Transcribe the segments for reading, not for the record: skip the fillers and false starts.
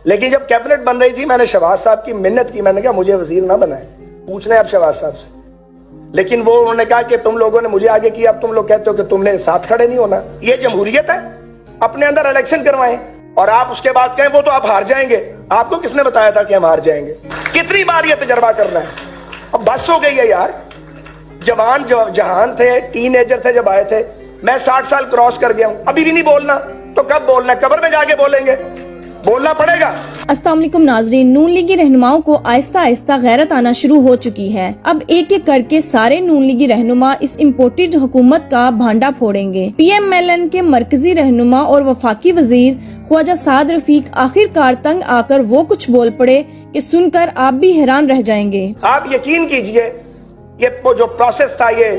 لیکن جب کیبنٹ بن رہی تھی میں نے شہباز صاحب کی منت کی, میں نے کہا مجھے وزیر نہ بنائیں, پوچھنا ہے اب شہباز صاحب سے. لیکن وہ انہوں نے کہا کہ تم لوگوں نے مجھے آگے کیا, اب تم لوگ کہتے ہو کہ تم نے ساتھ کھڑے نہیں ہونا. یہ جمہوریت ہے؟ اپنے اندر الیکشن کروائیں اور آپ اس کے بعد کہیں وہ تو آپ ہار جائیں گے. آپ کو کس نے بتایا تھا کہ ہم ہار جائیں گے؟ کتنی بار یہ تجربہ کرنا ہے؟ اب بس ہو گئی ہے یار. جوان جہان تھے, ٹین ایجر تھے جب آئے تھے, میں 60 سال کراس کر گیا ہوں, ابھی بھی نہیں بولنا تو کب بولنا ہے؟ قبر میں جا کے بولیں گے, بولنا پڑے گا. السلام علیکم ناظرین, نون لیگی رہنماؤں کو آہستہ آہستہ غیرت آنا شروع ہو چکی ہے. اب ایک ایک کر کے سارے نون لیگی رہنما اس امپورٹڈ حکومت کا بھانڈا پھوڑیں گے. پی ایم ایل این کے مرکزی رہنما اور وفاقی وزیر خواجہ سعد رفیق آخر کار تنگ آ کر وہ کچھ بول پڑے کہ سن کر آپ بھی حیران رہ جائیں گے. آپ یقین کیجئے یہ جو پروسیس تھا, یہ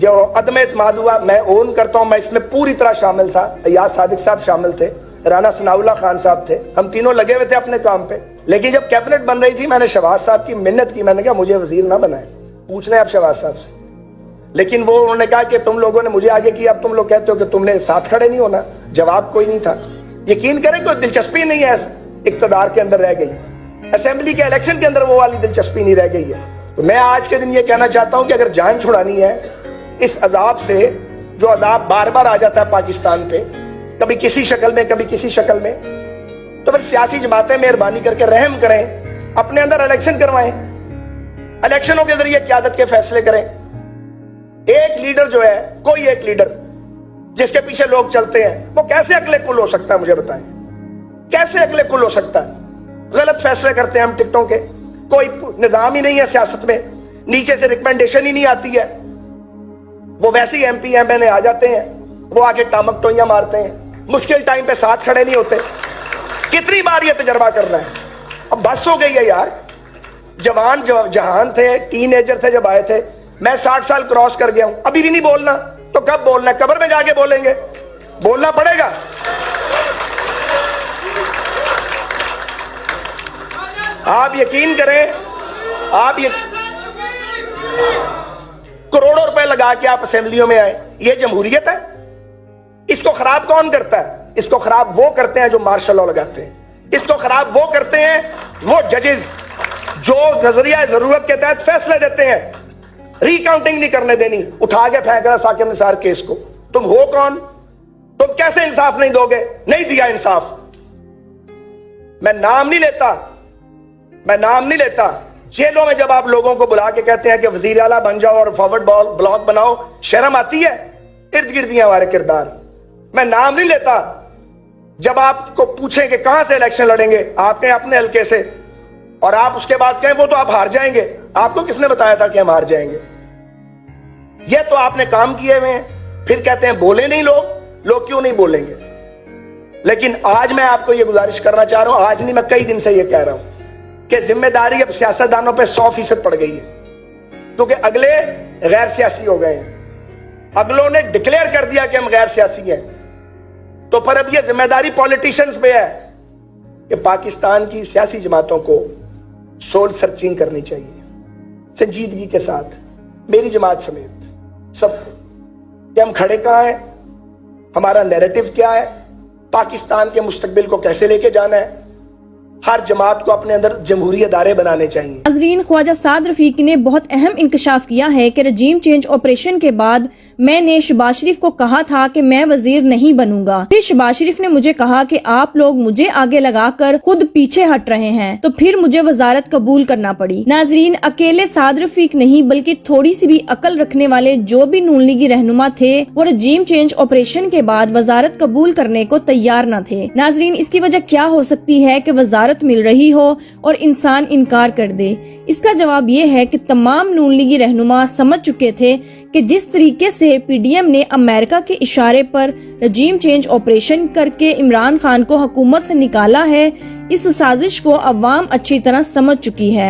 جو عدم اعتماد ہوا, میں اون کرتا ہوں میں اس میں پوری طرح شامل تھا. ایاز صادق صاحب شامل تھے, رانا ثناء اللہ خان صاحب تھے, ہم تینوں لگے ہوئے تھے اپنے کام پہ. لیکن جب کیبنٹ بن رہی تھی میں نے شہباز صاحب کی منت کی, میں نے کہا مجھے وزیر نہ بنائیں, پوچھنا ہے اب شہباز صاحب سے. لیکن وہ انہوں نے کہا کہ تم لوگوں نے مجھے آگے کیا, اب تم لوگ کہتے ہو کہ تم نے ساتھ کھڑے نہیں ہونا. جواب کوئی نہیں تھا. یقین کریں کوئی دلچسپی نہیں ہے اقتدار کے اندر رہ گئی, اسمبلی کے الیکشن کے اندر وہ والی دلچسپی نہیں رہ گئی ہے. تو میں آج کے دن یہ کہنا چاہتا ہوں کہ اگر جان چھڑانی ہے اس عذاب سے, جو عذاب بار بار آ جاتا ہے پاکستان پہ, کبھی کسی شکل میں کبھی کسی شکل میں, تو پھر سیاسی جماعتیں مہربانی کر کے رحم کریں, اپنے اندر الیکشن کروائیں, الیکشنوں کے ذریعے قیادت کے فیصلے کریں. ایک لیڈر جو ہے, کوئی ایک لیڈر جس کے پیچھے لوگ چلتے ہیں, وہ کیسے عقل کل ہو سکتا ہے؟ مجھے بتائیں کیسے عقل کل ہو سکتا ہے؟ غلط فیصلے کرتے ہیں ہم ٹکٹوں کے, کوئی نظام ہی نہیں ہے سیاست میں, نیچے سے ریکمنڈیشن ہی نہیں آتی ہے. وہ ویسے ہی ایم پی ایم این اے آ جاتے ہیں, وہ آگے ٹامک ٹوئیاں مارتے ہیں, مشکل ٹائم پہ ساتھ کھڑے نہیں ہوتے. کتنی بار یہ تجربہ کرنا ہے؟ اب بس ہو گئی ہے یار. جوان جہان تھے, ٹین ایجر تھے جب آئے تھے, میں 60 سال کراس کر گیا ہوں, ابھی بھی نہیں بولنا تو کب بولنا ہے؟ قبر میں جا کے بولیں گے, بولنا پڑے گا. آپ یقین کریں, آپ کروڑوں روپے لگا کے آپ اسمبلیوں میں آئے, یہ جمہوریت ہے؟ اس کو خراب کون کرتا ہے؟ اس کو خراب وہ کرتے ہیں جو مارشل لاء لگاتے ہیں. اس کو خراب وہ کرتے ہیں وہ ججز جو نظریہ ضرورت کے تحت فیصلے دیتے ہیں. ری کاؤنٹنگ نہیں کرنے دینی, اٹھا کے پھینک رہا ثاقب نثار کیس کو. تم ہو کون؟ تم کیسے انصاف نہیں دو گے؟ نہیں دیا انصاف. میں نام نہیں لیتا. جیلوں میں جب آپ لوگوں کو بلا کے کہتے ہیں کہ وزیر اعلیٰ بن جاؤ اور فارورڈ بلاک بناؤ, شرم آتی ہے؟ ارد گرد ہیں ہمارے کردار. میں نام نہیں لیتا. جب آپ کو پوچھیں کہ کہاں سے الیکشن لڑیں گے, آپ کہیں اپنے حلقے سے, اور آپ اس کے بعد کہیں وہ تو آپ ہار جائیں گے. آپ کو کس نے بتایا تھا کہ ہم ہار جائیں گے؟ یہ تو آپ نے کام کیے ہوئے ہیں. پھر کہتے ہیں بولے نہیں لوگ کیوں نہیں بولیں گے؟ لیکن آج میں آپ کو یہ گزارش کرنا چاہ رہا ہوں, آج نہیں میں کئی دن سے یہ کہہ رہا ہوں کہ ذمہ داری اب سیاستدانوں پہ 100% پڑ گئی ہے, کیونکہ اگلے غیر سیاسی ہو گئے ہیں. اگلوں نے ڈکلیئر کر دیا کہ ہم غیر سیاسی ہیں. تو پھر اب یہ ذمہ داری پولیٹیشینز پہ ہے کہ پاکستان کی سیاسی جماعتوں کو سول سرچنگ کرنی چاہیے سنجیدگی کے ساتھ, میری جماعت سمیت سب کو, کہ ہم کھڑے کہاں ہیں, ہمارا نیریٹو کیا ہے, پاکستان کے مستقبل کو کیسے لے کے جانا ہے. ہر جماعت کو اپنے اندر جمہوری ادارے بنانے چاہیے. ناظرین, خواجہ سعد رفیق نے بہت اہم انکشاف کیا ہے کہ رجیم چینج آپریشن کے بعد میں نے شہباز شریف کو کہا تھا کہ میں وزیر نہیں بنوں گا. پھر شہباز شریف نے مجھے کہا کہ آپ لوگ مجھے آگے لگا کر خود پیچھے ہٹ رہے ہیں, تو پھر مجھے وزارت قبول کرنا پڑی. ناظرین, اکیلے سعد رفیق نہیں بلکہ تھوڑی سی بھی عقل رکھنے والے جو بھی نون لیگی رہنما تھے وہ رجیم چینج آپریشن کے بعد وزارت قبول کرنے کو تیار نہ تھے. ناظرین, اس کی وجہ کیا ہو سکتی ہے کہ وزارت مل رہی ہو اور انسان انکار کر دے؟ اس کا جواب یہ ہے کہ تمام نون لیگی رہنما سمجھ چکے تھے کہ جس طریقے سے پی ڈی ایم نے امریکہ کے اشارے پر رجیم چینج آپریشن کر کے عمران خان کو حکومت سے نکالا ہے, اس سازش کو عوام اچھی طرح سمجھ چکی ہے